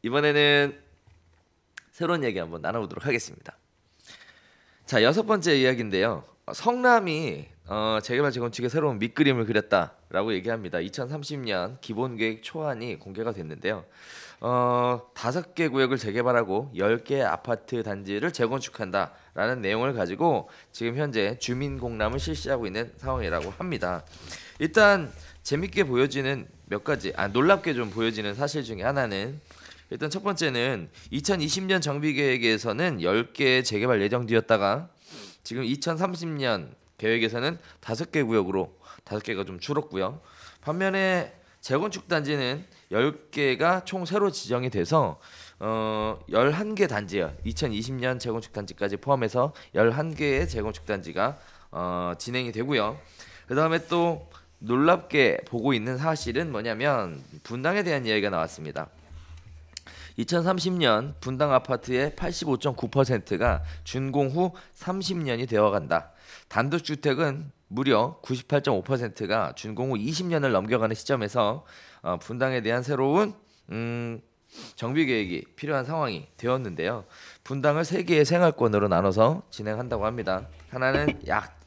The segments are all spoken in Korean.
이번에는 새로운 얘기 한번 나눠보도록 하겠습니다. 자, 6번째 이야기인데요. 성남이 재개발 재건축의 새로운 밑그림을 그렸다라고 얘기합니다. 2030년 기본계획 초안이 공개가 됐는데요. 5개 구역을 재개발하고 10개 아파트 단지를 재건축한다라는 내용을 가지고 지금 현재 주민공람을 실시하고 있는 상황이라고 합니다. 일단 재밌게 보여지는 몇 가지, 놀랍게 좀 보여지는 사실 중에 하나는, 일단 첫 번째는 2020년 정비계획에서는 10개 재개발 예정지였다가 지금 2030년 계획에서는 5개 구역으로 5개가 좀 줄었고요. 반면에 재건축 단지는 10개가 총 새로 지정이 돼서 11개 단지요. 2020년 재건축 단지까지 포함해서 11개의 재건축 단지가 진행이 되고요. 그다음에 또 놀랍게 보고 있는 사실은 뭐냐면 분당에 대한 이야기가 나왔습니다. 2030년 분당 아파트의 85.9%가 준공 후 30년이 되어간다. 단독주택은 무려 98.5%가 준공 후 20년을 넘겨가는 시점에서 분당에 대한 새로운 정비 계획이 필요한 상황이 되었는데요. 분당을 3개의 생활권으로 나눠서 진행한다고 합니다. 하나는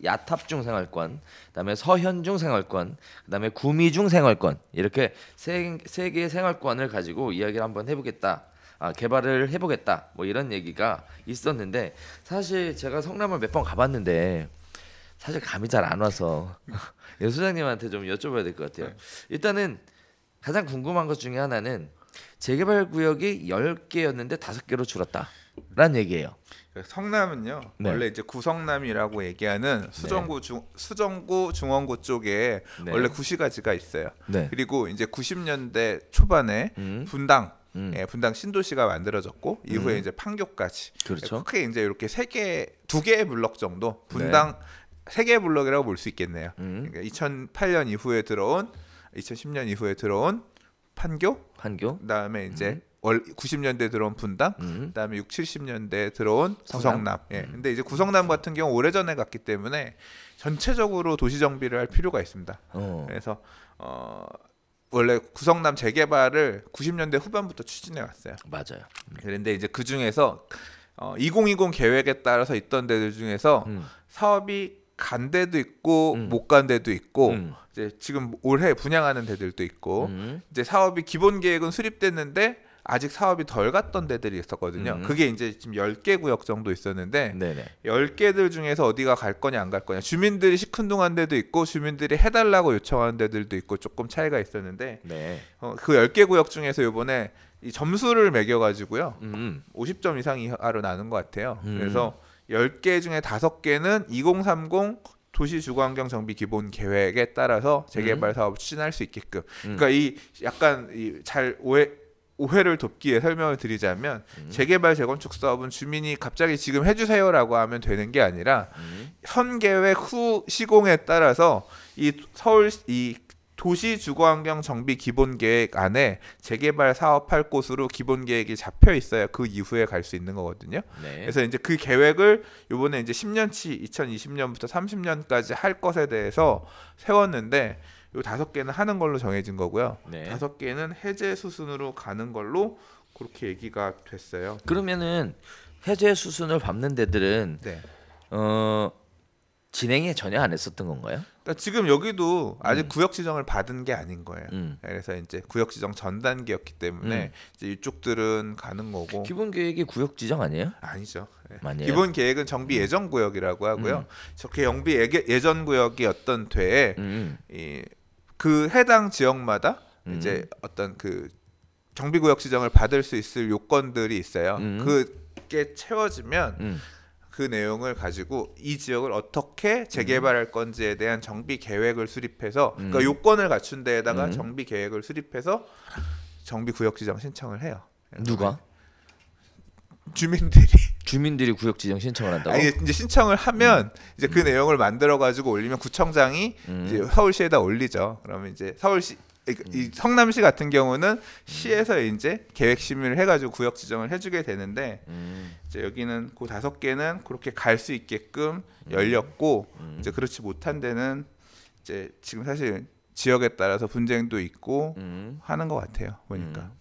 야탑중 생활권, 그다음에 서현중 생활권, 그다음에 구미중 생활권, 이렇게 세 개의 생활권을 가지고 이야기를 한번 해보겠다. 개발을 해보겠다. 뭐 이런 얘기가 있었는데, 사실 제가 성남을 몇 번 가봤는데 사실 감이 잘 안 와서 소장님한테 좀 여쭤봐야 될 것 같아요. 일단은 가장 궁금한 것 중에 하나는 재개발 구역이 10개였는데 5개로 줄었다라는 얘기예요. 성남은요, 네. 원래 이제 구성남이라고 얘기하는 수정구 중원구 쪽에 네. 원래 구시가지가 있어요. 네. 그리고 이제 90년대 초반에 분당 분당 신도시가 만들어졌고 이후에 이제 판교까지. 그렇죠. 크게 이제 이렇게 2개의 블럭 정도, 분당 3개의 블럭이라고 볼 수 있겠네요. 그러니까 2008년 이후에 들어온, 2010년 이후에 들어온 판교, 그다음에 이제 90년대 들어온 분당, 그다음에 6, 70년대 들어온 구성남. 근데 이제 구성남 같은 경우 오래전에 갔기 때문에 전체적으로 도시 정비를 할 필요가 있습니다. 그래서 원래 구성남 재개발을 90년대 후반부터 추진해 왔어요. 맞아요. 그런데 이제 그 중에서 2020 계획에 따라서 있던 데들 중에서 사업이 간 데도 있고 못 간 데도 있고, 이제 지금 올해 분양하는 데들도 있고, 이제 사업이 기본 계획은 수립됐는데 아직 사업이 덜 갔던 데들이 있었거든요. 그게 이제 지금 10개 구역 정도 있었는데, 10개들 중에서 어디가 갈 거냐 안 갈 거냐, 주민들이 시큰둥한 데도 있고 주민들이 해달라고 요청하는 데들도 있고 조금 차이가 있었는데, 그 10개 구역 중에서 이번에 이 점수를 매겨가지고요 50점 이상 이하로 나눈 것 같아요. 그래서 10개 중에 5개는 2030 도시주거환경 정비 기본 계획에 따라서 재개발 사업을 추진할 수 있게끔. 그러니까 이 약간 잘 오해를 돕기 위해 설명을 드리자면, 재개발 재건축 사업은 주민이 갑자기 지금 해주세요라고 하면 되는 게 아니라 선계획 후 시공에 따라서 이 도시주거환경 정비 기본계획 안에 재개발 사업할 곳으로 기본계획이 잡혀 있어야 그 이후에 갈 수 있는 거거든요. 그래서 이제 그 계획을 이번에 이제 10년치 2020년부터 30년까지 할 것에 대해서 세웠는데, 요 5개는 하는 걸로 정해진 거고요. 5개는 해제 수순으로 가는 걸로 그렇게 얘기가 됐어요. 그러면은 해제 수순을 밟는 데들은 진행에 전혀 안 했었던 건가요? 그러니까 지금 여기도 아직 구역 지정을 받은 게 아닌 거예요. 그래서 이제 구역 지정 전 단계였기 때문에 이제 이쪽들은 가는 거고. 기본 계획이 구역 지정 아니에요? 아니죠. 아니에요? 기본 계획은 정비 예전 구역이라고 하고요. 저렇게 정비 예전 구역이 어떤 되에 그 해당 지역마다 이제 어떤 그 정비 구역 지정을 받을 수 있을 요건들이 있어요. 그게 채워지면 그 내용을 가지고 이 지역을 어떻게 재개발할 건지에 대한 정비 계획을 수립해서, 그러니까 요건을 갖춘 데에다가 정비 계획을 수립해서 정비 구역 지정 신청을 해요. 누가? 주민들이 구역 지정 신청을 한다고? 아니, 이제 신청을 하면 이제 그 내용을 만들어 가지고 올리면 구청장이 이제 서울시에다 올리죠. 그러면 이제 서울시, 이 성남시 같은 경우는 시에서 이제 계획 심의를 해가지고 구역 지정을 해주게 되는데, 이제 여기는 그 5개는 그렇게 갈 수 있게끔 열렸고, 이제 그렇지 못한 데는 이제 지금 사실 지역에 따라서 분쟁도 있고 하는 것 같아요. 보니까.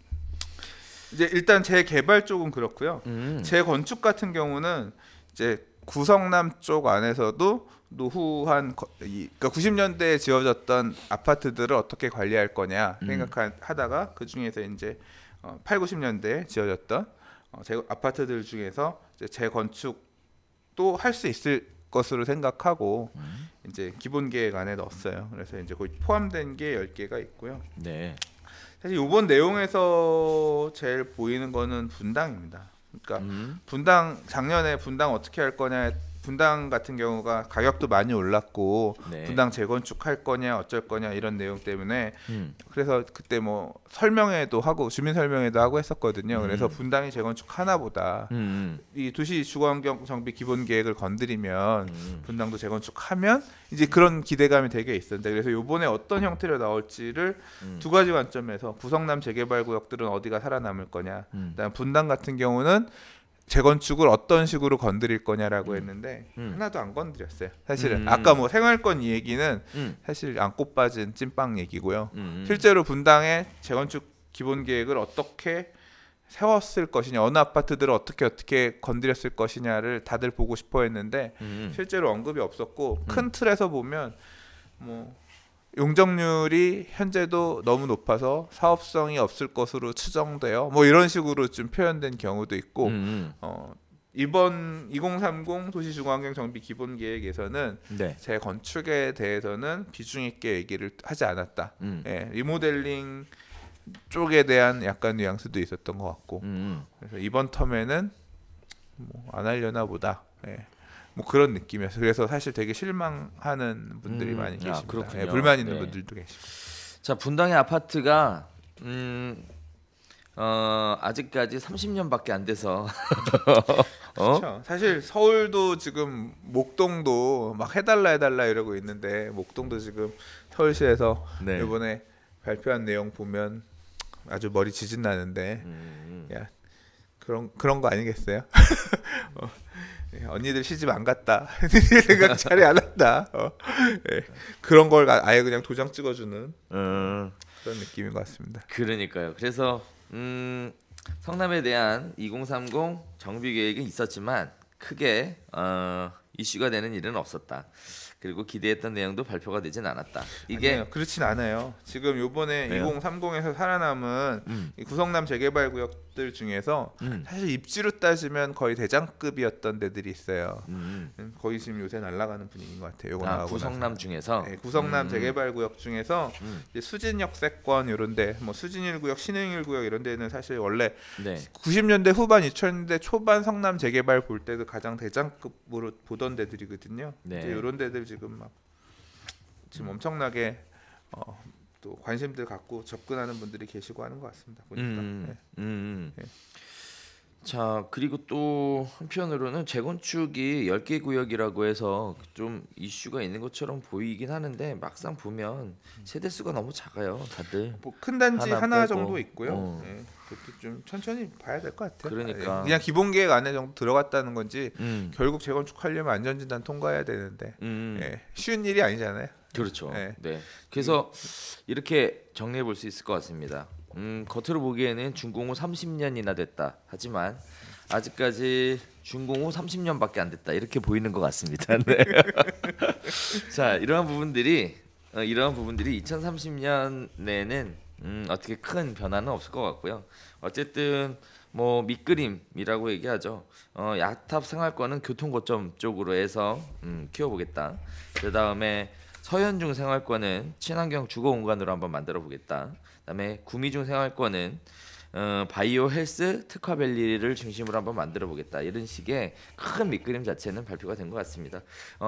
이제 일단 재개발 쪽은 그렇고요. 재건축 같은 경우는 이제 구성남 쪽 안에서도 노후한 그러니까 90년대에 지어졌던 아파트들을 어떻게 관리할 거냐 생각하다가 그 중에서 이제 8, 90년대에 지어졌던 아파트들 중에서 이제 재건축도 할 수 있을 것으로 생각하고 이제 기본 계획 안에 넣었어요. 그래서 이제 거기 포함된 게 10개가 있고요. 네. 사실 이번 내용에서 제일 보이는 거는 분당입니다. 그러니까 분당 작년에 분당 어떻게 할 거냐, 분당 같은 경우가 가격도 많이 올랐고 네. 분당 재건축 할 거냐 어쩔 거냐 이런 내용 때문에 그래서 그때 뭐 설명회도 하고 주민 설명회도 하고 했었거든요. 그래서 분당이 재건축 하나보다 이 도시 주거환경 정비 기본 계획을 건드리면 분당도 재건축하면 이제 그런 기대감이 되게 있었는데 그래서 이번에 어떤 형태로 나올지를 두 가지 관점에서 구성남 재개발 구역들은 어디가 살아남을 거냐, 그다음 분당 같은 경우는 재건축을 어떤 식으로 건드릴 거냐라고 했는데 하나도 안 건드렸어요. 사실은 아까 뭐 생활권 이 얘기는 사실 안고 빠진 찐빵 얘기고요. 실제로 분당의 재건축 기본 계획을 어떻게 세웠을 것이냐, 어느 아파트들을 어떻게 건드렸을 것이냐를 다들 보고 싶어 했는데 실제로 언급이 없었고 큰 틀에서 보면 뭐 용적률이 현재도 너무 높아서 사업성이 없을 것으로 추정돼요. 뭐 이런 식으로 좀 표현된 경우도 있고 이번 2030 도시주거환경 정비 기본 계획에서는 네. 재건축에 대해서는 비중 있게 얘기를 하지 않았다. 예, 리모델링 쪽에 대한 약간 뉘앙스도 있었던 것 같고 그래서 이번 텀에는 뭐 안 하려나 보다. 예. 뭐 그런 느낌이었어요. 그래서 사실 되게 실망하는 분들이 많이 계십니다. 예, 불만 있는 분들도 계시고. 자, 분당의 아파트가 아직까지 30년밖에 안 돼서 그렇죠. 사실 서울도 지금 목동도 막 해달라 이러고 있는데 목동도 지금 서울시에서 네. 이번에 발표한 내용 보면 아주 머리 지진 나는데 야 그런 거 아니겠어요? 언니들 시집 안 갔다. 생각 잘해 안 한다. 네. 그런 걸 아예 그냥 도장 찍어주는 그런 느낌인 것 같습니다. 그러니까요. 그래서 성남에 대한 2030 정비 계획은 있었지만 크게 이슈가 되는 일은 없었다. 그리고 기대했던 내용도 발표가 되진 않았다. 이게 아니에요. 그렇진 않아요. 지금 요번에 2030에서 살아남은 이 구성남 재개발 구역들 중에서 사실 입지로 따지면 거의 대장급이었던 데들이 있어요. 거의 지금 요새 날아가는 분위기인 것 같아요. 요거 나오고 구성남 나서. 중에서 네, 구성남 재개발 구역 중에서 이제 수진역세권 이런데 뭐 수진일구역, 신흥일구역 이런 데는 사실 원래 90년대 후반, 2000년대 초반 성남 재개발 볼 때도 가장 대장급으로 보던 데들이거든요. 네. 이제 이런 데들 지금 엄청나게 또 관심들 갖고 접근하는 분들이 계시고 하는 것 같습니다. 보니까. 네. 자, 그리고 또 한편으로는 재건축이 10개 구역이라고 해서 좀 이슈가 있는 것처럼 보이긴 하는데 막상 보면 세대 수가 너무 작아요, 다들. 뭐 큰 단지 하나 빼고. 정도 있고요. 네. 그것도 좀 천천히 봐야 될 것 같아요. 그러니까. 그냥 기본 계획 안에 정도 들어갔다는 건지 결국 재건축하려면 안전진단 통과해야 되는데 쉬운 일이 아니잖아요. 그렇죠. 네. 네. 그래서 이렇게 정리해 볼 수 있을 것 같습니다. 겉으로 보기에는 준공 후 30년이나 됐다. 하지만 아직까지 준공 후 30년밖에 안 됐다. 이렇게 보이는 것 같습니다. 네. 자, 이러한 부분들이 2030년에는 어떻게 큰 변화는 없을 것 같고요. 어쨌든 뭐 밑그림이라고 얘기하죠. 야탑 생활권은 교통거점 쪽으로 해서 키워보겠다. 그 다음에 서현중 생활권은 친환경 주거 공간으로 한번 만들어 보겠다. 그다음에 구미중 생활권은 바이오 헬스 특화밸리를 중심으로 한번 만들어 보겠다. 이런 식의 큰 밑그림 자체는 발표가 된 것 같습니다.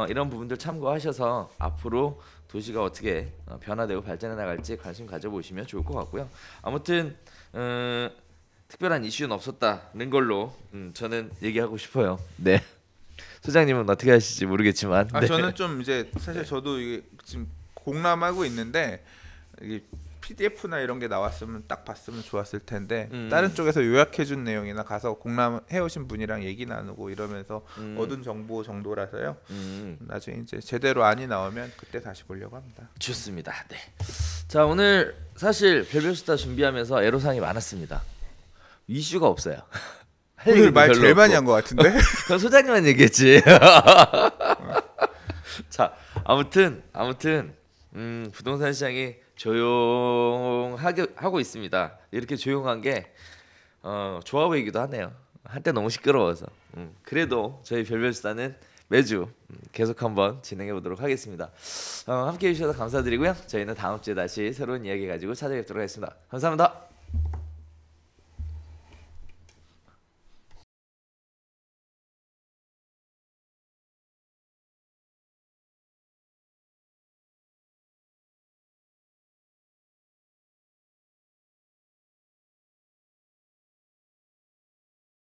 이런 부분들 참고하셔서 앞으로 도시가 어떻게 변화되고 발전해 나갈지 관심 가져보시면 좋을 것 같고요. 아무튼 특별한 이슈는 없었다는 걸로 저는 얘기하고 싶어요. 네. 소장님은 어떻게 하실지 모르겠지만 저는 좀 이제 사실 저도 이게 지금 공람하고 있는데 이게 PDF나 이런 게 나왔으면 딱 봤으면 좋았을 텐데 다른 쪽에서 요약해준 내용이나 가서 공람해오신 분이랑 얘기 나누고 이러면서 얻은 정보 정도라서요. 나중에 이제 제대로 안이 나오면 그때 다시 보려고 합니다. 좋습니다. 네. 자, 오늘 사실 별별 수다 준비하면서 애로사항이 많았습니다. 이슈가 없어요. 할 오늘 얘기도 말 별로 제일 많이 없고. 한 것 같은데. 그건 소장님만 얘기했지. 자, 아무튼 부동산 시장이 조용하게 하고 있습니다. 이렇게 조용한 게 좋아 보이기도 하네요. 한때 너무 시끄러워서. 그래도 저희 별별수다는 매주 계속 한번 진행해 보도록 하겠습니다. 함께 해주셔서 감사드리고요. 저희는 다음 주에 다시 새로운 이야기 가지고 찾아뵙도록 하겠습니다. 감사합니다.